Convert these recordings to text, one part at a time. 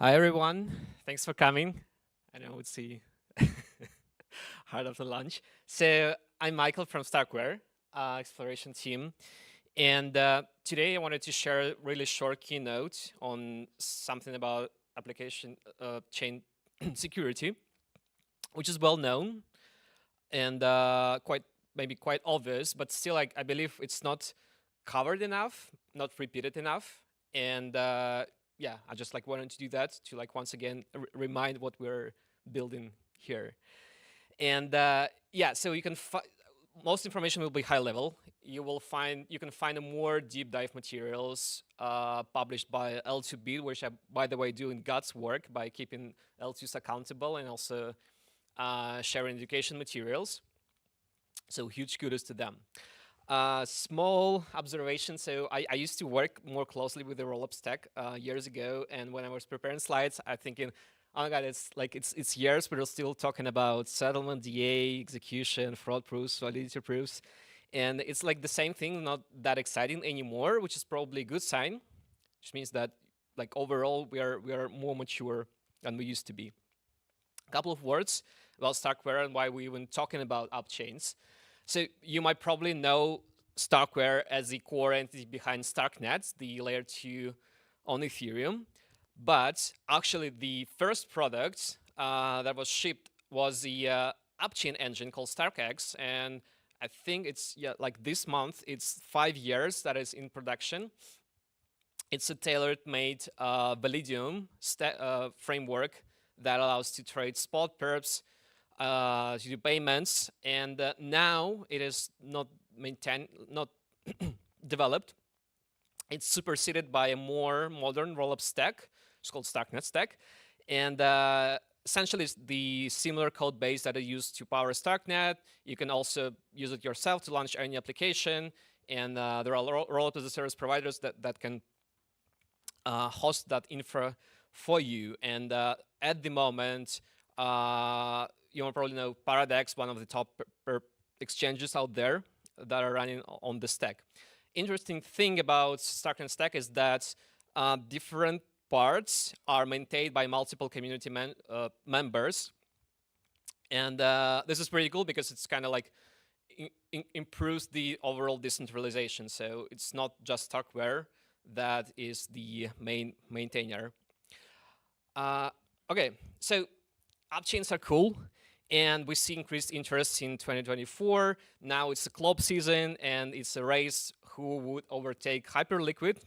Hi, everyone. Thanks for coming. I know it's the hard after lunch. So I'm Michael from StarkWare, exploration team. And today I wanted to share a really short keynote on something about application chain security, which is well known and maybe quite obvious, but still, I believe it's not covered enough, not repeated enough. And yeah, I just wanted to do that to once again remind what we're building here. And yeah, so you can most information will be high level. You can find more deep dive materials published by L2B, which are, by the way, doing God's work by keeping L2s accountable and also sharing education materials. So huge kudos to them. Small observation. So I used to work more closely with the rollup stack years ago, and when I was preparing slides, I'm thinking, oh my god, it's years, but we're still talking about settlement, DA, execution, fraud proofs, validity proofs, and it's like the same thing, not that exciting anymore, which is probably a good sign, which means that overall we are more mature than we used to be. A couple of words about StarkWare and why we even talking about AppChains. So you might probably know StarkWare as the core entity behind StarkNet, the layer 2 on Ethereum. But actually, the first product that was shipped was the AppChain engine called StarkX. And I think it's this month, it's 5 years that is in production. It's a tailor-made Validium framework that allows to trade spot perps, to do payments, and now it is not developed. It's superseded by a more modern rollup stack. It's called StarkNet stack, and essentially it's the similar code base that I use to power StarkNet. You can also use it yourself to launch any application, and there are rollup as a service providers that can host that infra for you. And at the moment, you will probably know Paradex, one of the top exchanges out there that are running on the stack. Interesting thing about StarkNet stack is that different parts are maintained by multiple community members. And this is pretty cool because it's kind of improves the overall decentralization. So it's not just StarkWare that is the main maintainer. Okay, so AppChains are cool, and we see increased interest in 2024. Now it's a club season, and it's a race who would overtake Hyperliquid.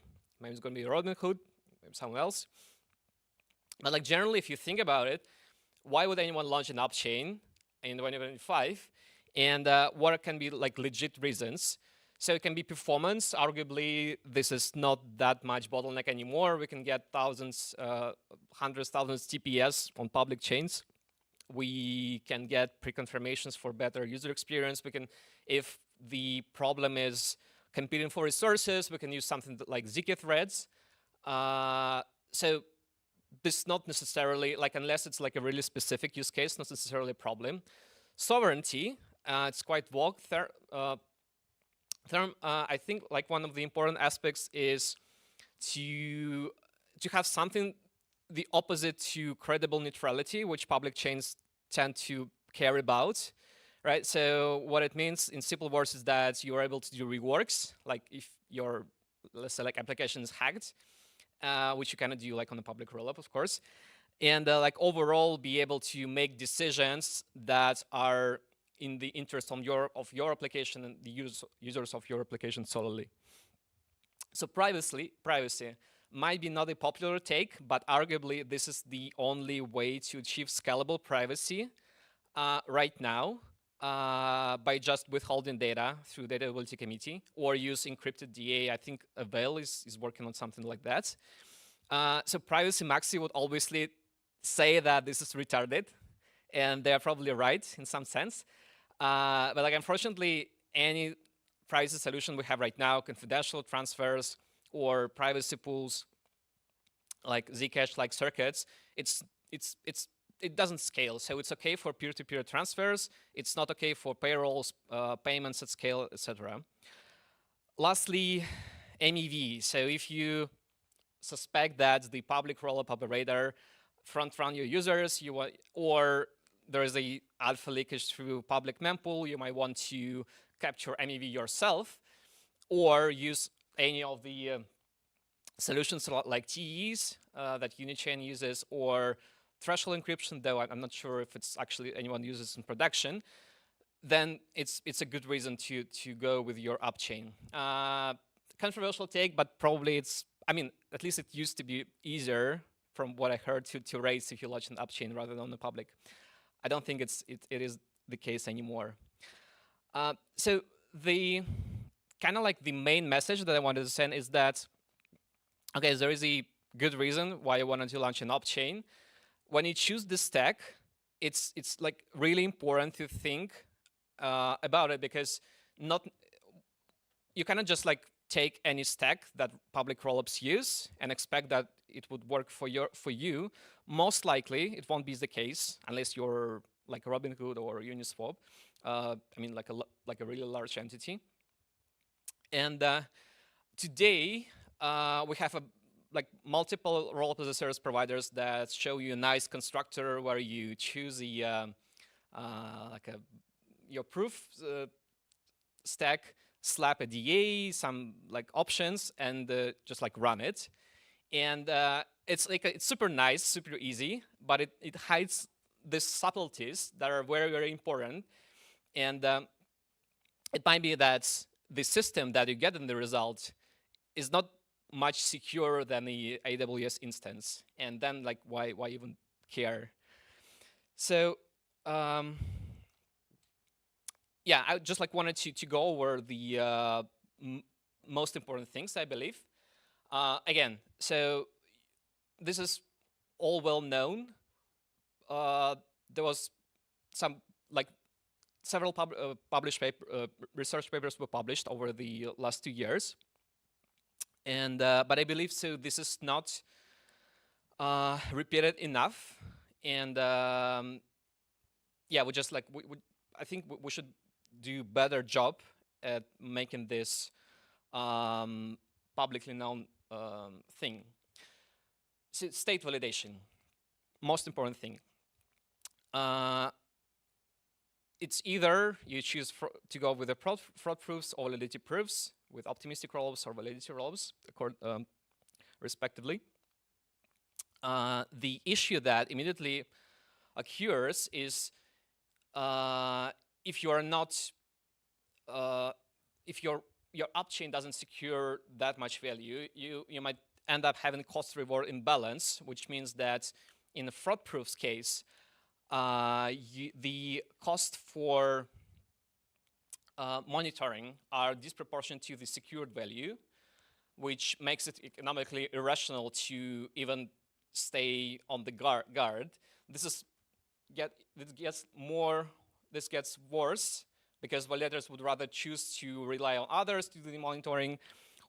Maybe it's going to be Robinhood, maybe someone else. But generally, if you think about it, why would anyone launch an AppChain in 2025? And what can be legit reasons? So it can be performance. Arguably, this is not that much bottleneck anymore. We can get thousands, hundreds, thousands TPS on public chains. We can get pre-confirmations for better user experience. We can, if the problem is competing for resources, we can use something like Zk threads. So this is not necessarily, unless it's a really specific use case, not necessarily a problem. Sovereignty, it's quite vague term. I think one of the important aspects is to have something the opposite to credible neutrality, which public chains tend to care about, right? So what it means in simple words is that you are able to do reworks, if your, let's say, application is hacked, which you cannot do on a public rollup, of course, and overall be able to make decisions that are in the interest of your application and the users of your application solely. So privacy might be not a popular take, but arguably this is the only way to achieve scalable privacy right now by just withholding data through data availability committee or use encrypted DA. I think Avail is working on something like that. So Privacy Maxi would obviously say that this is retarded, and they're probably right in some sense. But unfortunately, any privacy solution we have right now, confidential transfers or privacy pools, like Zcash, like circuits, it doesn't scale. So it's okay for peer-to-peer transfers. It's not okay for payrolls, payments at scale, etc. Lastly, MEV. So if you suspect that the public rollup operator front-run your users, or there is a alpha leakage through public mempool, you might want to capture MEV yourself, or use any of the solutions like TEs that Unichain uses, or threshold encryption, though I'm not sure if it's actually anyone uses in production. Then it's a good reason to go with your AppChain. Controversial take, but probably it's, I mean, at least it used to be easier from what I heard to raise if you launch an AppChain rather than on the public. I don't think it is the case anymore. So the kind of like the main message that I wanted to send is that, okay, there is a good reason why you wanted to launch an AppChain. When you choose this stack, it's like really important to think about it, because you cannot just like take any stack that public rollups use and expect that it would work for you. Most likely, it won't be the case unless you're like Robinhood or Uniswap. I mean, like a really large entity. And today, we have like multiple rollup as a service providers that show you a nice constructor where you choose your proof stack, slap a DA, some like options, and just like run it. And it's super nice, super easy, but it hides these subtleties that are very, very important. And it might be that the system that you get in the result is not much secure than the AWS instance. And then like why even care? So yeah, I just like wanted to go over the most important things, I believe. Again, so this is all well known. There was some like several published research papers were published over the last 2 years, and but I believe so this is not repeated enough, and yeah, we just like I think we should do better job at making this publicly known thing. So state validation, most important thing. It's either you choose to go with the fraud proofs or validity proofs with optimistic rollups or validity rollups, respectively. The issue that immediately occurs is if you are not, if your AppChain doesn't secure that much value, you might end up having cost-reward imbalance, which means that in the fraud proofs case, the cost for monitoring are disproportionate to the secured value, which makes it economically irrational to even stay on the guard. This gets worse because validators would rather choose to rely on others to do the monitoring,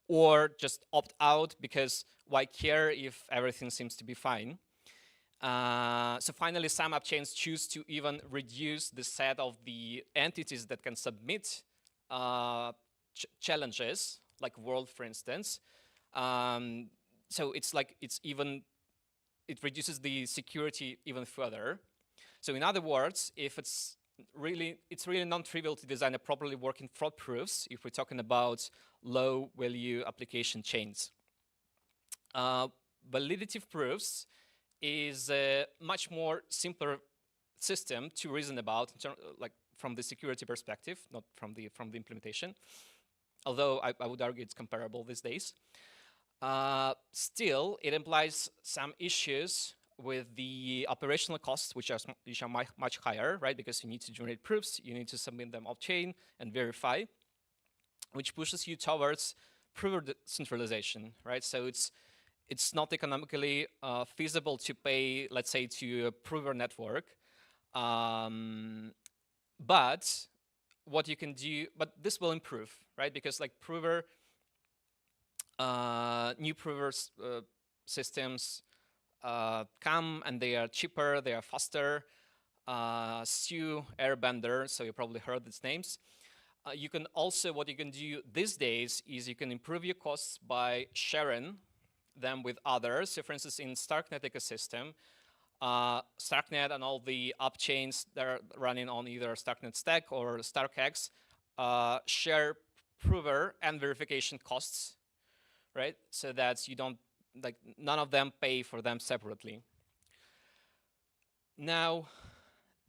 or just opt out because why care if everything seems to be fine. So finally, some AppChains choose to even reduce the set of the entities that can submit challenges, like World, for instance. So it's like it reduces the security even further. So in other words, if it's really non-trivial to design a properly working fraud proofs if we're talking about low-value application chains. Validity proofs is a much more simpler system to reason about, like from the security perspective, not from the implementation. Although I would argue it's comparable these days. Still, it implies some issues with the operational costs, which are much higher, right? Because you need to generate proofs, you need to submit them off-chain and verify, which pushes you towards prover centralization, right? So it's not economically feasible to pay, let's say, to a prover network. But what you can do, but this will improve, right? Because like prover, new prover systems come and they are cheaper, they are faster. Stu, Airbender, so you probably heard these names. You can also, what you can do these days is you can improve your costs by sharing them with others. So for instance, in StarkNet ecosystem, StarkNet and all the AppChains that are running on either StarkNet Stack or StarkX share prover and verification costs, right? So that you don't, like, none of them pay for them separately. Now,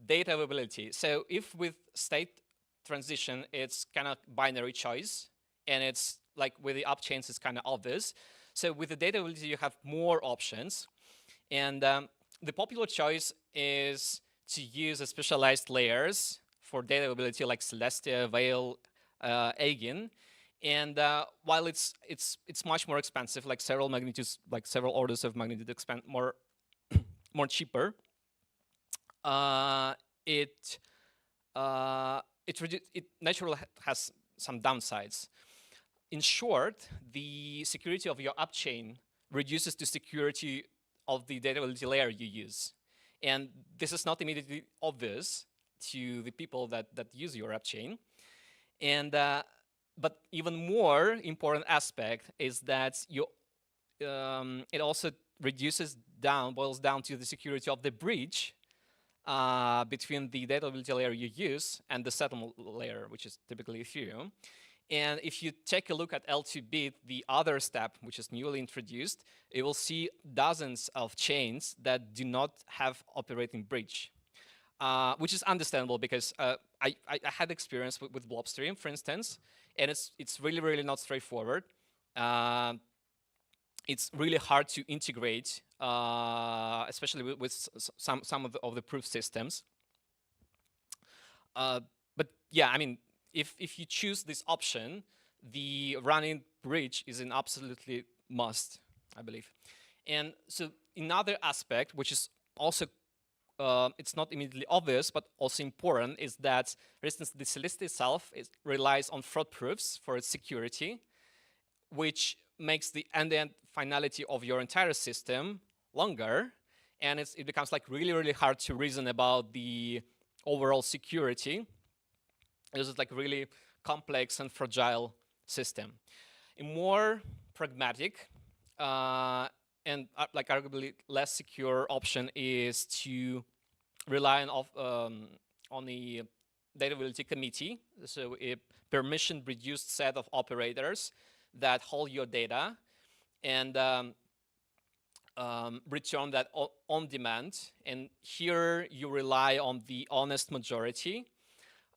data availability. So if with state transition, it's kind of binary choice, and it's like with the AppChains, it's kind of obvious. So with the data availability, you have more options. And the popular choice is to use a specialized layers for data availability like Celestia, Veil, Zaikin. And while it's much more expensive, like several magnitudes, like several orders of magnitude more cheaper, it naturally has some downsides. In short, the security of your AppChain reduces the security of the data availability layer you use. And this is not immediately obvious to the people that use your AppChain. And but even more important aspect is that you it also boils down to the security of the bridge between the data availability layer you use and the settlement layer, which is typically Ethereum. And if you take a look at L2 the other step, which is newly introduced, you will see dozens of chains that do not have operating bridge, which is understandable because I had experience with Blobstream, for instance, and it's really, really not straightforward. It's really hard to integrate, especially with some of the proof systems. But yeah, I mean, if you choose this option, the running bridge is an absolutely must, I believe. And so another aspect, which is also, it's not immediately obvious, but also important, is that, for instance, the Celestia itself relies on fraud proofs for its security, which makes the end-to-end finality of your entire system longer, and it becomes like really, really hard to reason about the overall security. This is like a really complex and fragile system. A more pragmatic and like arguably less secure option is to rely on the data availability committee, so a permission-reduced set of operators that hold your data and return that on demand. And here you rely on the honest majority.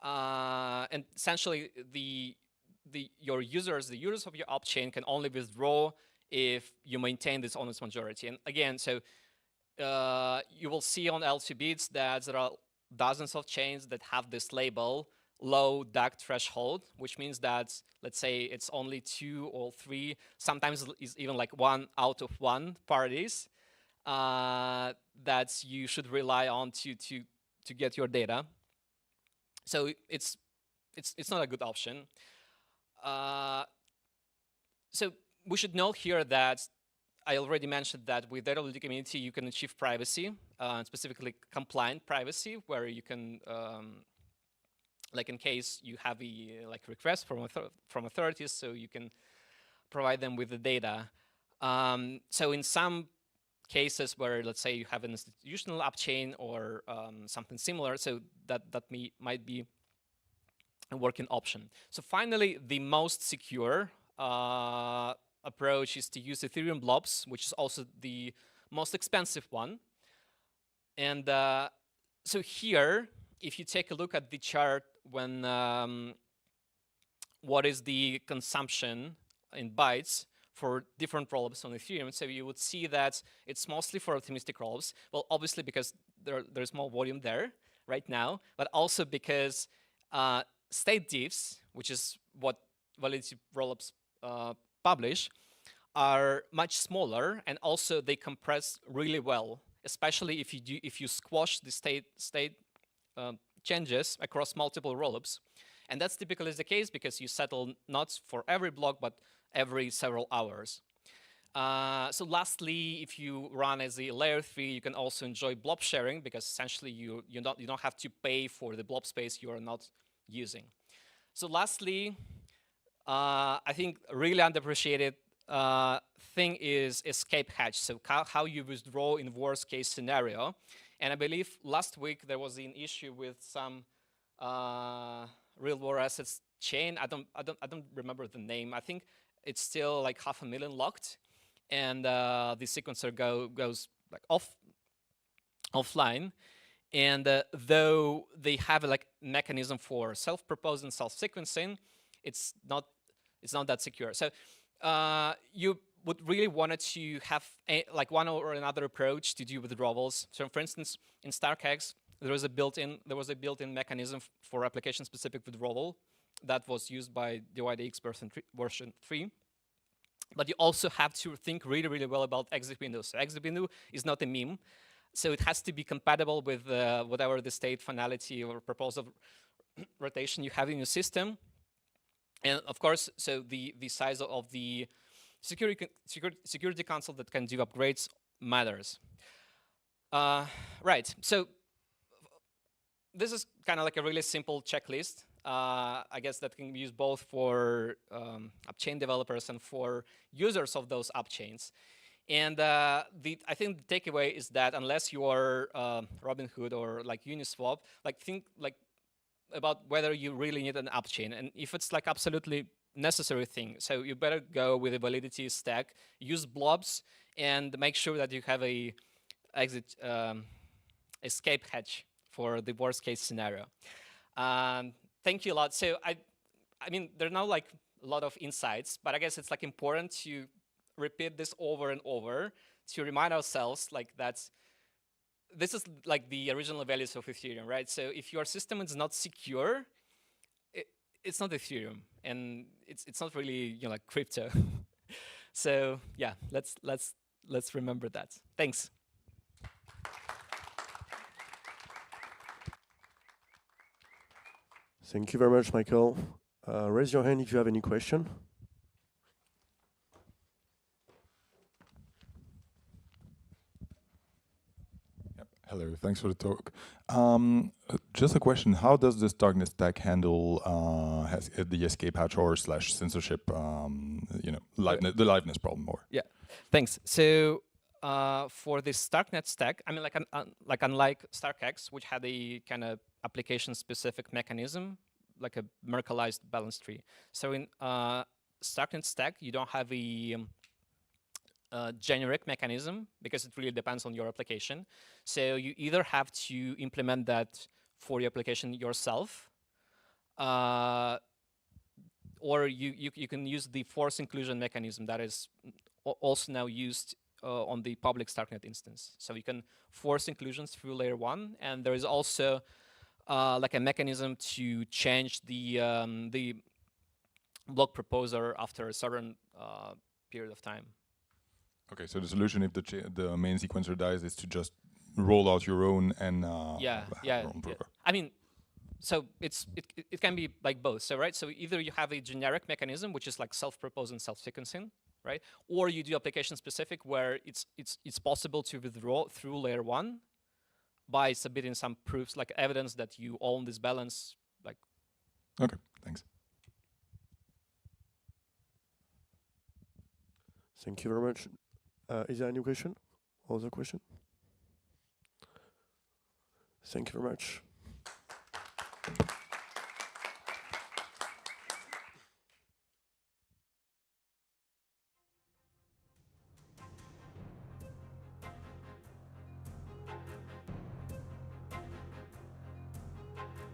And essentially, the users of your AppChain can only withdraw if you maintain this honest majority. And again, so you will see on L2 that there are dozens of chains that have this label, low DAG threshold, which means that, let's say, it's only 2 or 3, sometimes it's even like 1 out of 1 parties that you should rely on to get your data. So it's not a good option. So we should note here that I already mentioned that with data availability community you can achieve privacy, specifically compliant privacy, where you can, like in case you have a request from authorities, so you can provide them with the data. So in some cases where, let's say, you have an institutional AppChain or something similar, so that might be a working option. So finally, the most secure approach is to use Ethereum blobs, which is also the most expensive one. And so here, if you take a look at the chart when what is the consumption in bytes for different rollups on Ethereum, so you would see that it's mostly for optimistic rollups. Well, obviously because there's more volume there right now, but also because state diffs, which is what validity rollups publish, are much smaller, and also they compress really well, especially if you squash the state changes across multiple rollups. And that's typically the case because you settle not for every block, but every several hours. So lastly, if you run as a layer 3, you can also enjoy blob sharing, because essentially you don't have to pay for the blob space you are not using. So lastly, I think really underappreciated thing is escape hatch, so how you withdraw in worst case scenario. And I believe last week there was an issue with some real world assets chain. I don't remember the name. I think it's still like 500,000 locked, and the sequencer goes like offline. And though they have a like mechanism for self-proposed and self-sequencing, it's not that secure. So you would really want to have like one or another approach to do withdrawals. So for instance, in StarkX, there was a built-in mechanism for application-specific withdrawal that was used by DYDX version 3. But you also have to think really, really well about exit window. So exit window is not a meme. So it has to be compatible with whatever the state finality or proposal rotation you have in your system. And of course, so the size of the security console that can do upgrades matters. Right, so this is kind of like a really simple checklist. I guess that can be used both for AppChain developers and for users of those AppChains. And I think the takeaway is that unless you are Robinhood or like Uniswap, like think like about whether you really need an AppChain, and if it's like absolutely necessary thing, so you better go with a validity stack, use blobs, and make sure that you have a escape hatch for the worst case scenario. Thank you a lot. So I mean, there are now like a lot of insights, but I guess it's like important to repeat this over and over to remind ourselves like that's this is like the original values of Ethereum, right? So if your system is not secure, it's not Ethereum, and it's not really like crypto. So yeah, let's remember that. Thanks. Thank you very much, Michael. Raise your hand if you have any question. Hello, thanks for the talk. Just a question: how does this darknet stack handle the escape hatch or /censorship? The liveness problem, or yeah, thanks. So for this darknet stack, I mean, like unlike StarkX, which had a kind of application-specific mechanism, like a Merkleized balance tree. So in darknet stack, you don't have a generic mechanism because it really depends on your application. So you either have to implement that for your application yourself, or you can use the force inclusion mechanism that is also now used on the public StarkNet instance. So you can force inclusions through layer 1, and there is also like a mechanism to change the block proposer after a certain period of time. Okay, so the solution if the main sequencer dies is to just roll out your own and your own prover. I mean, so it can be like both. So right, so either you have a generic mechanism which is like self-propose and self-sequencing, right? Or you do application specific where it's possible to withdraw through layer 1 by submitting some proofs like evidence that you own this balance. Like. Okay, thanks. Thank you very much. Is there any question? Other question? Thank you very much.